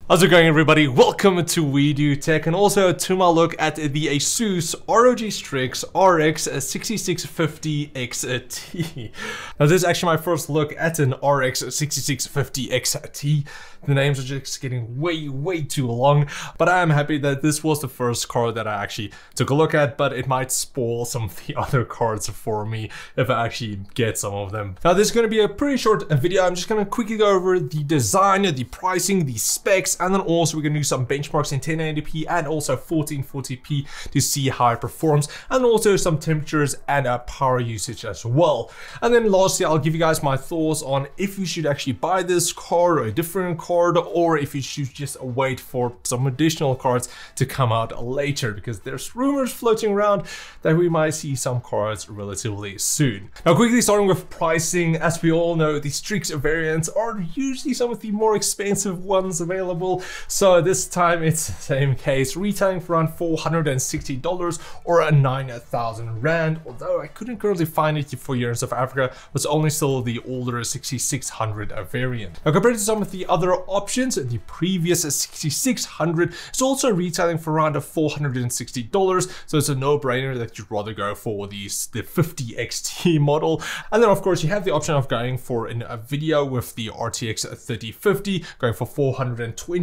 How's it going, everybody? Welcome to We Do Tech, and also to my look at the Asus ROG STRIX RX 6650 XT. Now this is actually my first look at an RX 6650 XT. The names are just getting way too long, but I am happy that this was the first card that I actually took a look at, but it might spoil some of the other cards for me if I actually get some of them. Now this is going to be a pretty short video. I'm just going to quickly go over the design, the pricing, the specs, and then also we're going to do some benchmarks in 1080p and also 1440p to see how it performs, and also some temperatures and power usage as well. And then lastly, I'll give you guys my thoughts on if you should actually buy this card or a different card, or if you should just wait for some additional cards to come out later, because there's rumors floating around that we might see some cards relatively soon. Now quickly starting with pricing, as we all know, the Strix variants are usually some of the more expensive ones available. So this time it's the same case, retailing for around $460 or a 9,000 Rand, although I couldn't currently find it for here in South Africa. It's only still the older 6600 variant. Now compared to some of the other options, the previous 6600 is also retailing for around $460, so it's a no-brainer that you'd rather go for the 50 XT model. And then of course you have the option of going for a video with the RTX 3050 going for $420-ish,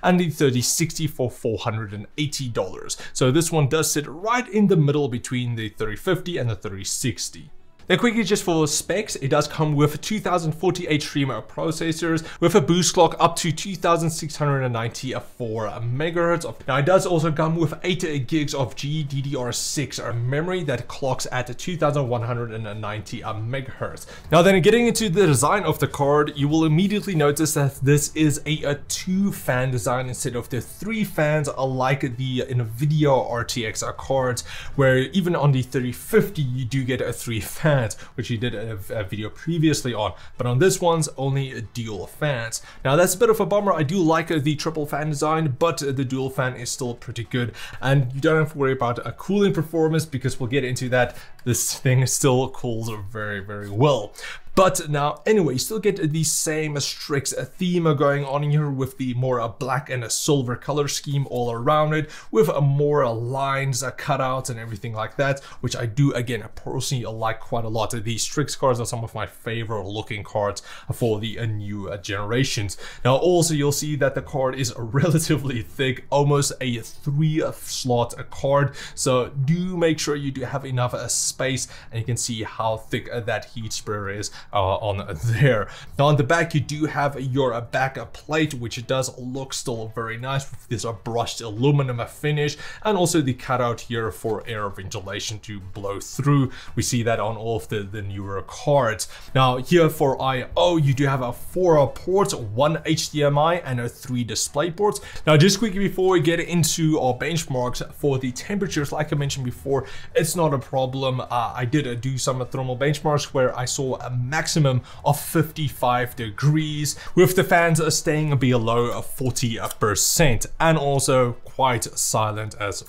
and the 3060 for $480. So this one does sit right in the middle between the 3050 and the 3060. Then quickly, just for specs, it does come with 2048 stream processors with a boost clock up to 2694 MHz. Now it does also come with 8 gigs of GDDR6 memory that clocks at 2190 MHz. Now then, getting into the design of the card, you will immediately notice that this is a 2-fan design instead of the 3 fans like the NVIDIA RTX cards, where even on the 3050 you do get a 3 fan, which you did a video previously on, but on this one's only dual fans. Now that's a bit of a bummer. I do like the triple fan design, but the dual fan is still pretty good, and you don't have to worry about a cooling performance, because we'll get into that. This thing still cools very well. But now, anyway, you still get the same Strix theme going on here with the more black and silver color scheme all around it, with more lines, cutouts, and everything like that, which I do, again, personally like quite a lot. These Strix cards are some of my favorite looking cards for the new generations. Now, also, you'll see that the card is relatively thick, almost a 3-slot card, so do make sure you do have enough space, and you can see how thick that heat spreader is on there. Now on the back you do have your back plate, which does look still very nice with this brushed aluminum finish, and also the cutout here for air ventilation to blow through. We see that on all of the newer cards. Now here for I/O you do have 4 ports, 1 HDMI and 3 display ports. Now just quickly before we get into our benchmarks for the temperatures, like I mentioned before, it's not a problem. I did do some thermal benchmarks where I saw a maximum of 55 degrees with the fans staying below 40%, and also quite silent as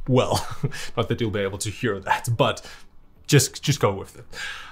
well. Not that you'll be able to hear that, but just go with it.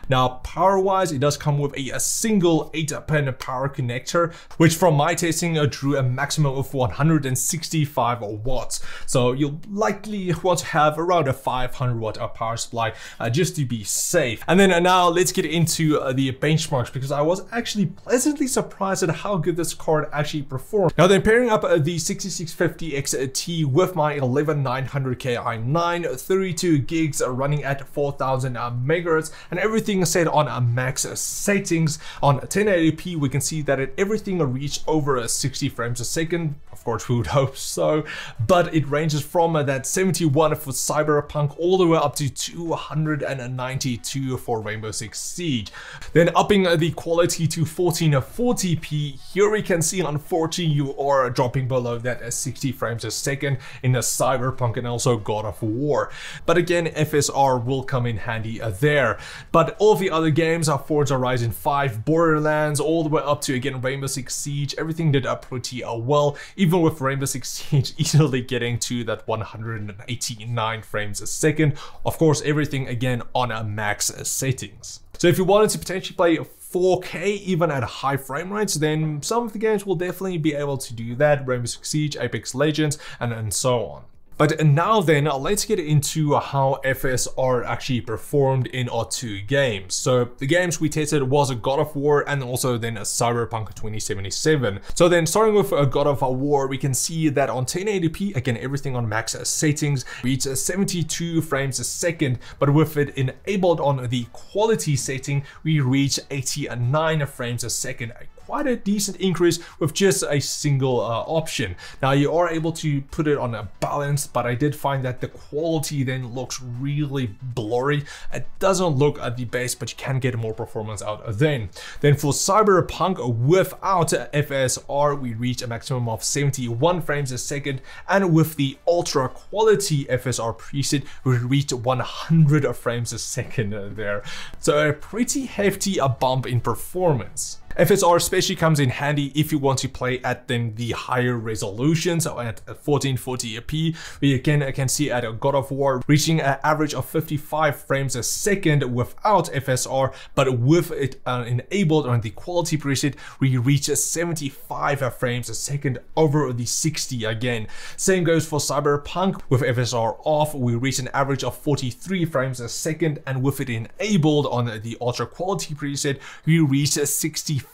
Now, power-wise, it does come with a single 8-pin power connector, which from my testing drew a maximum of 165 watts. So you'll likely want to have around a 500 watt power supply just to be safe. And then now let's get into the benchmarks, because I was actually pleasantly surprised at how good this card actually performed. Now then, pairing up the 6650 XT with my 11900K i9, 32 gigs running at 4000 MHz, and everything set on max settings. On 1080p we can see that everything reached over 60 frames a second. Of course we would hope so, but it ranges from that 71 for Cyberpunk all the way up to 292 for Rainbow Six Siege. Then upping the quality to 1440p, here we can see unfortunately you are dropping below that 60 frames a second in the Cyberpunk and also God of War, but again FSR will come in handy there. But all of the other games are Forza Horizon 5, Borderlands, all the way up to, again, Rainbow Six Siege. Everything did pretty well, even with Rainbow Six Siege easily getting to that 189 frames a second. Of course, everything, again, on a max settings. So if you wanted to potentially play 4K even at high frame rates, then some of the games will definitely be able to do that. Rainbow Six Siege, Apex Legends, and so on. But now then, let's get into how FSR actually performed in our two games. So the games we tested was a God of War and also then a Cyberpunk 2077. So then starting with a God of War, we can see that on 1080p, again, everything on max settings, reached 72 frames a second, but with it enabled on the quality setting, we reach 89 frames a second. Quite a decent increase with just a single option. Now you are able to put it on a balance, but I did find that the quality then looks really blurry. It doesn't look at the best, but you can get more performance out then. Then for Cyberpunk without FSR, we reach a maximum of 71 frames a second, and with the ultra quality FSR preset, we reach 100 frames a second there. So a pretty hefty bump in performance. FSR especially comes in handy if you want to play at then the higher resolutions, so at 1440p. We again can see at a God of War reaching an average of 55 frames a second without FSR, but with it enabled on the quality preset, we reach 75 frames a second over the 60 again. Same goes for Cyberpunk. With FSR off, we reach an average of 43 frames a second, and with it enabled on the ultra quality preset, we reach 65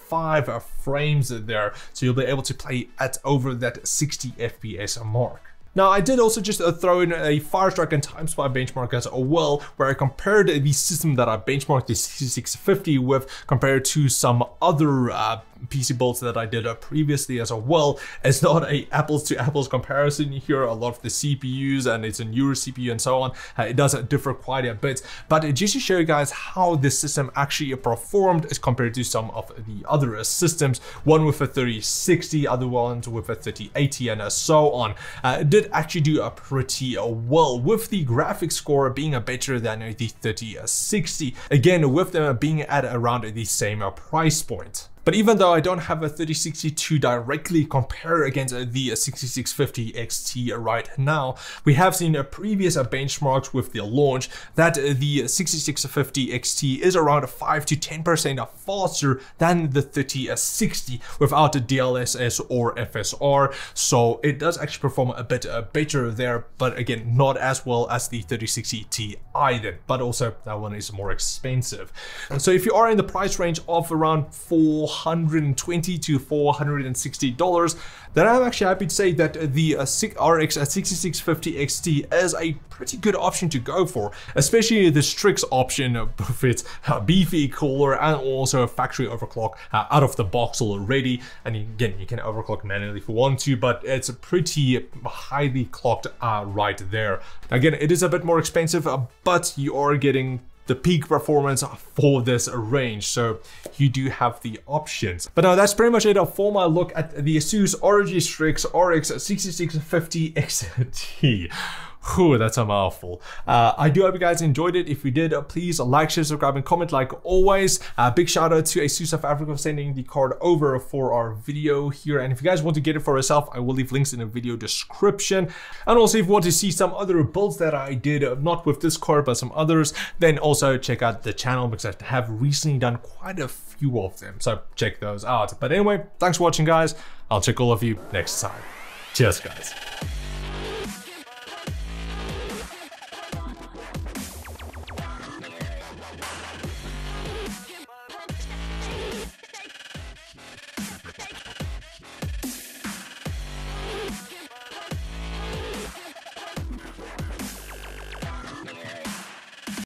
frames there, so you'll be able to play at over that 60 FPS mark. Now, I did also just throw in a Firestrike and TimeSpy benchmark as well, where I compared the system that I benchmarked the 6650 with compared to some other PC builds that I did previously as well. It's not a apples to apples comparison here. A lot of the CPUs, and it's a newer CPU and so on, it does differ quite a bit, but just to show you guys how this system actually performed as compared to some of the other systems, one with a 3060, other ones with a 3080 and so on. It did actually do pretty well, with the graphics score being better than the 3060, again with them being at around the same price point. But even though I don't have a 3060 to directly compare against the 6650 XT right now, we have seen previous benchmarks with the launch that the 6650 XT is around 5 to 10% faster than the 3060 without the DLSS or FSR. So it does actually perform a bit better there, but again, not as well as the 3060 Ti then, but also that one is more expensive. And so if you are in the price range of around $420 to $460, then I'm actually happy to say that the RX 6650 XT is a pretty good option to go for, especially the Strix option with its beefy cooler and also a factory overclock out of the box already. And again, you can overclock manually if you want to, but it's pretty highly clocked right there. Again, it is a bit more expensive, but you are getting the peak performance for this range, so you do have the options. But now that's pretty much it for my look at the ASUS ROG STRIX RX 6650 XT. Whew, that's a mouthful. I do hope you guys enjoyed it. If you did, please like, share, subscribe, and comment like always. Big shout out to ASUS South Africa for sending the card over for our video here. And if you guys want to get it for yourself, I will leave links in the video description. And also if you want to see some other builds that I did, not with this card, but some others, then also check out the channel because I have recently done quite a few of them. So check those out. But anyway, thanks for watching, guys. I'll check all of you next time. Cheers, guys.